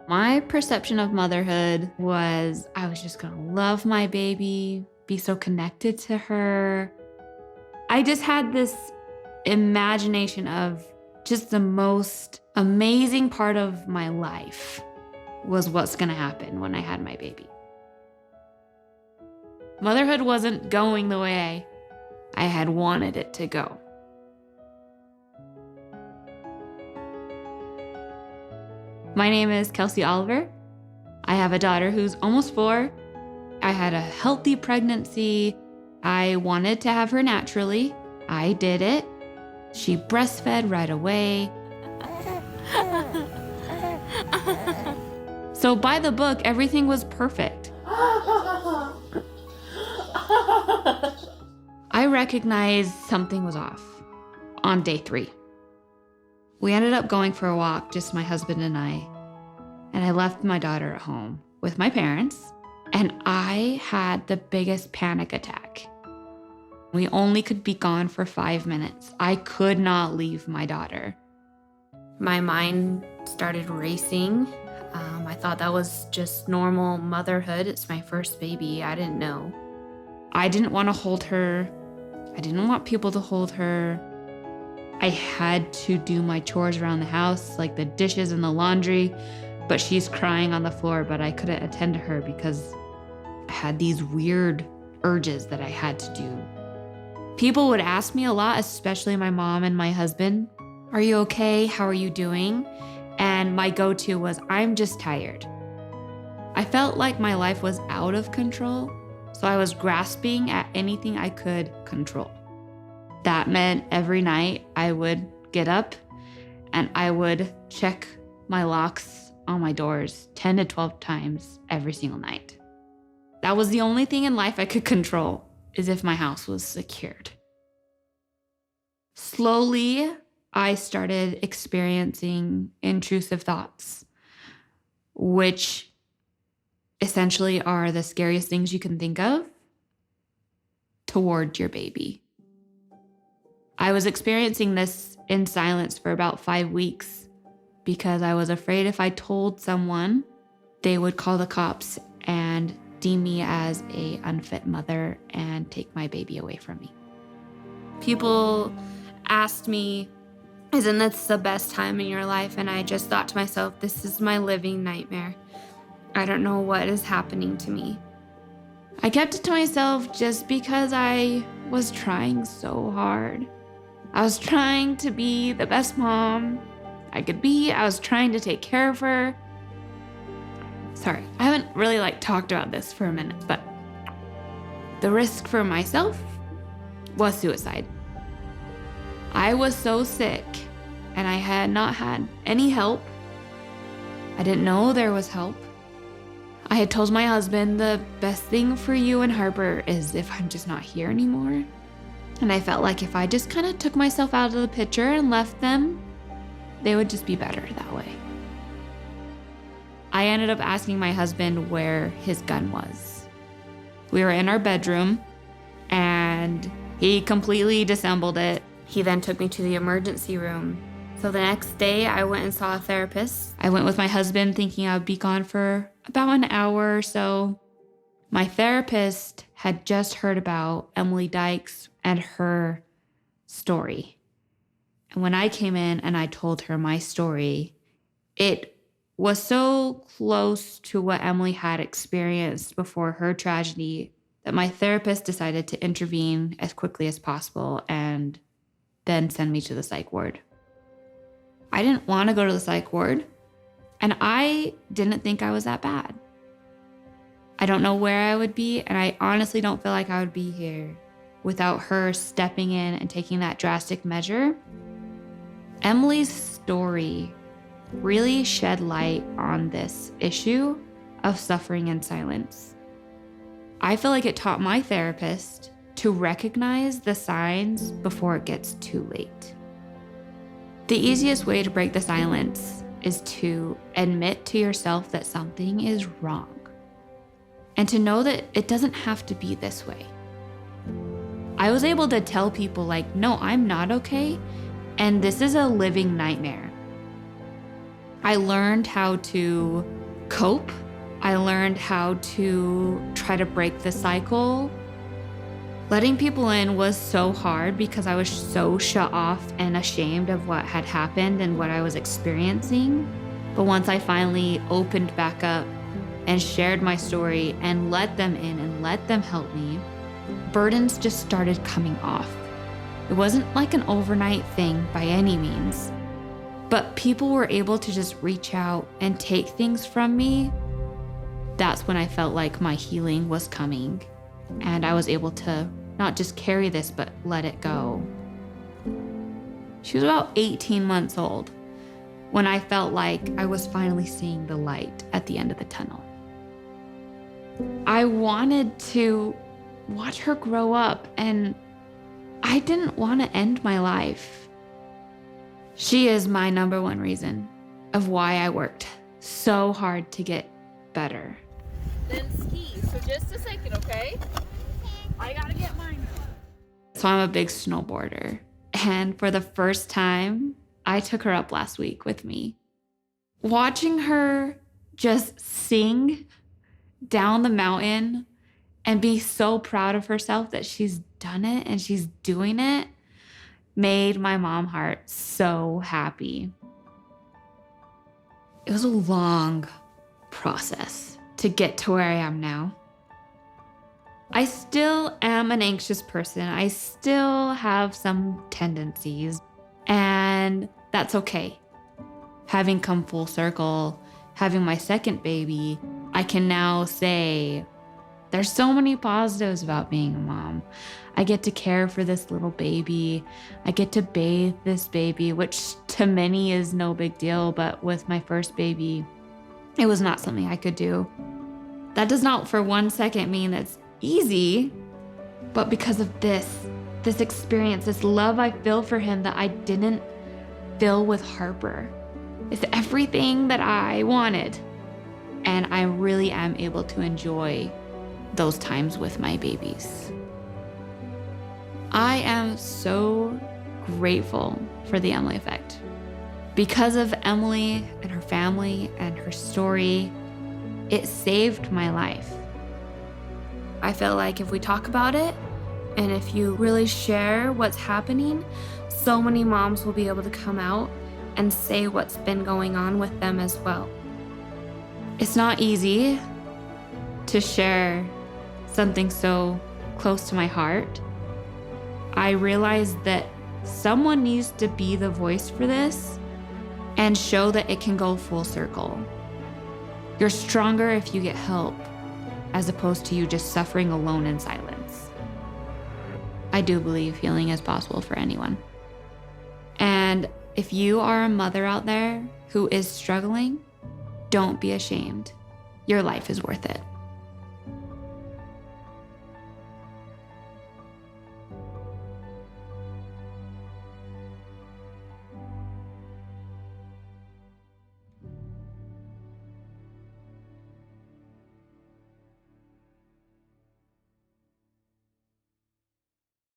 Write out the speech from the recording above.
My perception of motherhood was I was just going to love my baby, be so connected to her. I just had this imagination of just the most amazing part of my life was what's going to happen when I had my baby. Motherhood wasn't going the way I had wanted it to go. My name is Kelsie Oliver. I have a daughter who's almost 4. I had a healthy pregnancy. I wanted to have her naturally. I did it. She breastfed right away. So by the book, everything was perfect. I recognized something was off on day 3. We ended up going for a walk, just my husband and I left my daughter at home with my parents, and I had the biggest panic attack. We only could be gone for 5 minutes. I could not leave my daughter. My mind started racing. I thought that was just normal motherhood. It's my first baby. I didn't know. I didn't want to hold her. I didn't want people to hold her. I had to do my chores around the house, like the dishes and the laundry, but she's crying on the floor, but I couldn't attend to her because I had these weird urges that I had to do. People would ask me a lot, especially my mom and my husband, "Are you okay? How are you doing?" And my go-to was, "I'm just tired." I felt like my life was out of control, so I was grasping at anything I could control. That meant every night I would get up and I would check my locks on my doors 10 to 12 times every single night. That was the only thing in life I could control, is if my house was secured. Slowly, I started experiencing intrusive thoughts, which essentially are the scariest things you can think of toward your baby. I was experiencing this in silence for about 5 weeks because I was afraid if I told someone, they would call the cops and deem me as an unfit mother and take my baby away from me. People asked me, "Isn't this the best time in your life?" And I just thought to myself, this is my living nightmare. I don't know what is happening to me. I kept it to myself just because I was trying so hard. I was trying to be the best mom I could be. I was trying to take care of her. Sorry, I haven't really talked about this for a minute, but the risk for myself was suicide. I was so sick and I had not had any help. I didn't know there was help. I had told my husband the best thing for you and Harper is if I'm just not here anymore. And I felt like if I just kind of took myself out of the picture and left them, they would just be better that way. I ended up asking my husband where his gun was. We were in our bedroom and he completely disassembled it. He then took me to the emergency room. So the next day I went and saw a therapist. I went with my husband thinking I would be gone for about an hour or so. My therapist had just heard about Emily Dykes and her story. And when I came in and I told her my story, it was so close to what Emily had experienced before her tragedy that my therapist decided to intervene as quickly as possible and then send me to the psych ward. I didn't want to go to the psych ward, and I didn't think I was that bad. I don't know where I would be, and I honestly don't feel like I would be here without her stepping in and taking that drastic measure. Emily's story really shed light on this issue of suffering in silence. I feel like it taught my therapist to recognize the signs before it gets too late. The easiest way to break the silence is to admit to yourself that something is wrong and to know that it doesn't have to be this way. I was able to tell people no, I'm not okay, and this is a living nightmare. I learned how to cope. I learned how to try to break the cycle. Letting people in was so hard because I was so shut off and ashamed of what had happened and what I was experiencing. But once I finally opened back up and shared my story and let them in and let them help me, burdens just started coming off. It wasn't like an overnight thing by any means, but people were able to just reach out and take things from me. That's when I felt like my healing was coming and I was able to not just carry this, but let it go. She was about 18 months old when I felt like I was finally seeing the light at the end of the tunnel. I wanted to watch her grow up, and I didn't want to end my life. She is my number one reason of why I worked so hard to get better. Then ski. So just a second, okay? I gotta get mine. So I'm a big snowboarder. And for the first time, I took her up last week with me. Watching her just sing down the mountain and be so proud of herself that she's done it and she's doing it made my mom heart so happy. It was a long process to get to where I am now. I still am an anxious person. I still have some tendencies, and that's okay. Having come full circle, having my second baby, I can now say there's so many positives about being a mom. I get to care for this little baby. I get to bathe this baby, which to many is no big deal, but with my first baby, it was not something I could do. That does not for 1 second mean that's easy, but because of this experience, this love I feel for him that I didn't feel with Harper. It's everything that I wanted. And I really am able to enjoy those times with my babies. I am so grateful for the Emily effect. Because of Emily and her family and her story, it saved my life. I feel like if we talk about it and if you really share what's happening, so many moms will be able to come out and say what's been going on with them as well. It's not easy to share something so close to my heart. I realized that someone needs to be the voice for this and show that it can go full circle. You're stronger if you get help, as opposed to you just suffering alone in silence. I do believe healing is possible for anyone. And if you are a mother out there who is struggling, don't be ashamed. Your life is worth it.